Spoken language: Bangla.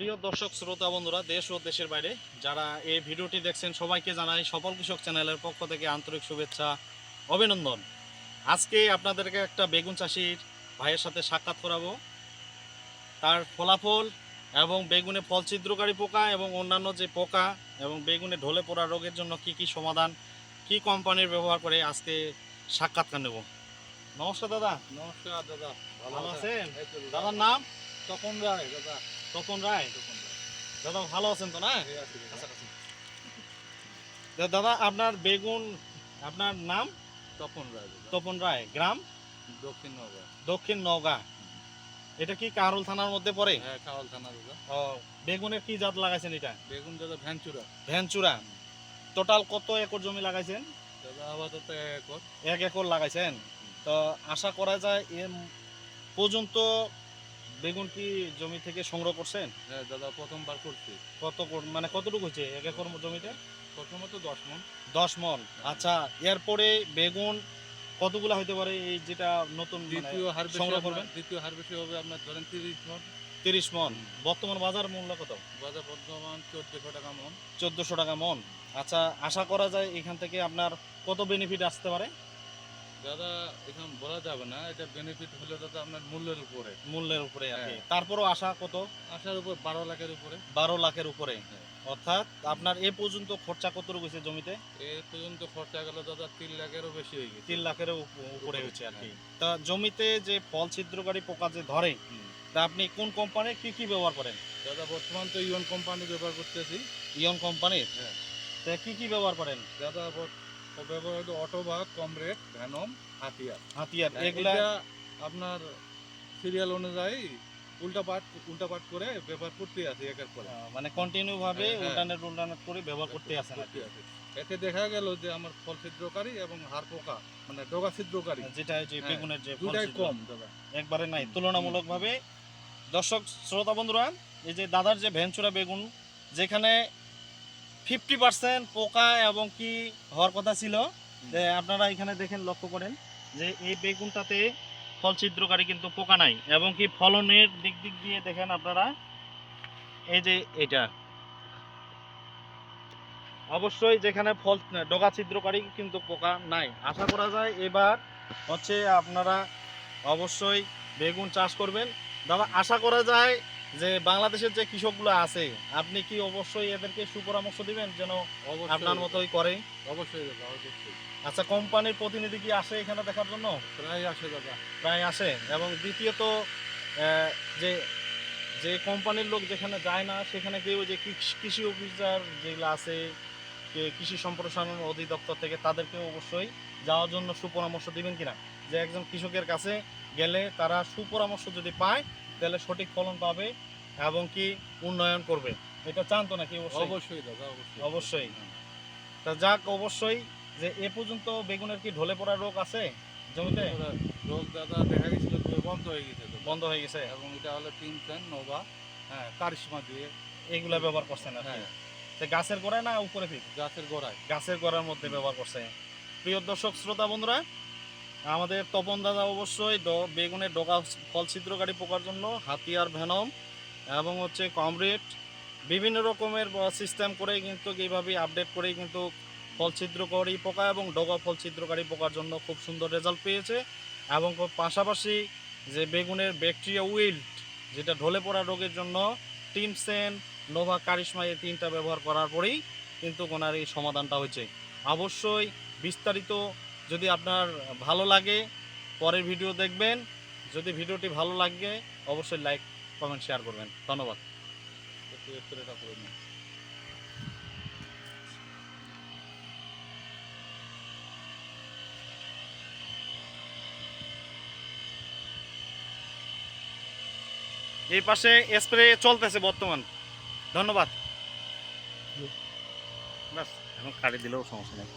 প্রিয় দর্শক শ্রোতা বন্ধুরা, দেশ ও দেশের বাইরে যারা এই ভিডিওটি দেখছেন সবাইকে জানাই সফল কৃষক চ্যানেলের পক্ষ থেকে আন্তরিক শুভেচ্ছা, অভিনন্দন। আজকে আপনাদেরকে একটা বেগুন চাষির ভাইয়ের সাথে সাক্ষাৎ করাবো। তার ফলাফল এবং বেগুনে ফল ছিদ্রকারী পোকা এবং অন্যান্য যে পোকা এবং বেগুনে ঢলে পড়া রোগের জন্য কি কি সমাধান, কি কোম্পানির ব্যবহার করে আজকে সাক্ষাৎকার নেব। নমস্কার দাদা। নমস্কার দাদা, ভালো আছেন? এই তো দাদা। দাদার নাম তপন রায় দাদা। তপন রায়। তপন রায়। দাদা ভালো আছেন তো না? এই আছি দাদা। দাদা আপনার বেগুন, আপনার নাম? তপন রায় দাদা। তপন রায়, গ্রাম? দক্ষিণ নগর। দক্ষিণ নওগাঁ। এটা কি কাহারোল থানার মধ্যে পড়ে? হ্যাঁ, কাওয়াল থানা দাদা। ও, বেগুনের কি জাত লাগাইছেন এটা? বেগুন দাদা ভ্যানচুরা। ভ্যানচুরা। টোটাল কত একর জমি লাগাইছেন? দাদা আপাতত 1 একর। 1 একর লাগাইছেন। তো আশা করা যায় এ পর্যন্ত বেগুন কি জমি থেকে সংগ্রহ করছেন? হ্যাঁ দাদা, প্রথমবার করছি। মানে কতটুকু হয়েছে 1 একর জমিতে? প্রথমত 10 মণ। 10 মণ। আচ্ছা, এরপরে বেগুন কতগুলা হইতে পারে এই যেটা নতুন দ্বিতীয় সংগ্রহ করবেন? দ্বিতীয় হারভেস্টে হবে আপনার ধরেন 30 মণ। 30 মণ। বর্তমান বাজার মূল্য কত? বাজার বর্তমান 1400 টাকা মণ। 1400 টাকা মণ। আচ্ছা, আশা করা যায় এখান থেকে আপনার কত বেনিফিট আসতে পারে? দাদা এখন বলা যাবে না, এটা বেনিফিট হলে দাদা আপনার মূল্যের উপরে। মূল্যের উপরে আর কি। হ্যাঁ। তারপরও আশা কত? আসার উপর 12 লাখের উপরে। 12 লাখের উপরে। হ্যাঁ। অর্থাৎ আপনার এ পর্যন্ত খরচা কতটুকু হয়েছে জমিতে? এ পর্যন্ত খরচা গেল দাদা 3 লাখেরও বেশি হয়ে গেছে। 3 লাখের উপরে হয়েছে আর কি। তা জমিতে যে ফল ছিদ্রকারী পোকা যে ধরে, তা আপনি কোন কোম্পানির কি ব্যবহার করেন? দাদা বর্তমান তো ইয়ন কোম্পানি ব্যবহার করতেছি। ইয়ন কোম্পানির? হ্যাঁ। তা কি ব্যবহার করেন? দাদা ব্যবহার হলো অটোবাগ, কমরেড, ভ্যানম, হাতিয়ার। হাতিয়ার হ্যাঁ, এগুলা এটা আপনার সিরিয়াল অনুযায়ী উল্টা পাট করে ব্যবহার করতে আছে একের পরে। মানে কন্টিনিউ ভাবে হ্যাঁ। উল্টানেট করে ব্যবহার করতে আছেন আর কি। এতে দেখা গেল যে আমার ফল ছিদ্রকারী এবং হাড় পোকা মানে ডগা ছিদ্রকারী যেটা যে হ্যাঁ, বেগুনের যে ফল দুটাই ছিদ্র কম দাদা। একবারে নাই তুলনামূলকভাবে। দর্শক শ্রোতা বন্ধুরা, এই যে দাদার যে ভেঞ্চুরা বেগুন, যেখানে 50% পোকা এবং কি হওয়ার কথা ছিল, যে আপনারা এখানে দেখেন, লক্ষ্য করেন যে এই বেগুনটাতে ফল ছিদ্রকারী কিন্তু পোকা নাই, এবং কি ফলনের দিক দিয়ে দেখেন আপনারা, এই যে এটা অবশ্যই যেখানে ফল ডগা ছিদ্রকারী কিন্তু পোকা নাই। আশা করা যায় এবার হচ্ছে আপনারা অবশ্যই বেগুন চাষ করবেন। দাদা, আশা করা যায় যে বাংলাদেশের যে কৃষকগুলো আছে, আপনি কি অবশ্যই এদেরকে সুপরামর্শ দিবেন যেন আপনার মতোই করে? অবশ্যই দাদা, অবশ্যই। আচ্ছা, কোম্পানির প্রতিনিধি কি আসে এখানে দেখার জন্য? প্রায় আসে দাদা। প্রায় আসে। এবং দ্বিতীয়ত যে যে কোম্পানির লোক যেখানে যায় না, সেখানে কেউ যে কৃষি অফিসার যেগুলো আছে, কৃষি সম্প্রসারণ অধিদপ্তর থেকে, তাদেরকে অবশ্যই যাওয়ার জন্য সুপরামর্শ দিবেন কিনা, যে একজন কৃষকের কাছে গেলে তারা সুপরামর্শ যদি পায় তাহলে সঠিক ফলন পাবে এবং কি উন্নয়ন করবে। এটা চান তো নাকি? অবশ্যই দাদা, অবশ্যই। অবশ্যই। তা যাক, অবশ্যই যে এ পর্যন্ত বেগুনের কি ঢলে পড়া রোগ আছে জমিতে? রোগ দাদা দেখা গেছিল বন্ধ হয়ে গেছে দাদা। বন্ধ হয়ে গেছে। এবং এটা হলো টিমসেন, নোভা, হ্যাঁ, কারিশমা দিয়ে এইগুলা ব্যবহার করছেন আর কি। হ্যাঁ, তো গাছের গোড়ায় না উপরে ফিট? গাছের গোড়ায়। গাছের গোড়ার মধ্যে ব্যবহার করছে। প্রিয় দর্শক শ্রোতা বন্ধুরা, আমাদের তপন দাদা অবশ্যই বেগুনের ডগা ফল ছিদ্রকারী পোকার জন্য হাতিয়ার, ভেনম এবং হচ্ছে কমরেড বিভিন্ন রকমের সিস্টেম করে কিন্তু এইভাবে আপডেট করেই কিন্তু ফল ছিদ্রকারী পোকা এবং ডগা ফল ছিদ্রকারী পোকার জন্য খুব সুন্দর রেজাল্ট পেয়েছে। এবং পাশাপাশি যে বেগুনের ব্যাকটেরিয়া উইল্ট, যেটা ঢলে পড়া রোগের জন্য টিমসেন, নোভা, কারিশমা, এই 3টা ব্যবহার করার পরেই কিন্তু ওনার এই সমাধানটা হয়েছে। অবশ্যই বিস্তারিত যদি আপনার ভালো লাগে পরের ভিডিও দেখবেন। যদি ভিডিওটি ভালো লাগে অবশ্যই লাইক, কমেন্ট, শেয়ার করবেন। ধন্যবাদ। এটা করে নিন। এই পাশে স্প্রে চলতেছে বর্তমান। ধন্যবাদ। বাস, এখন কাটি দিলেও সমস্যা নেই।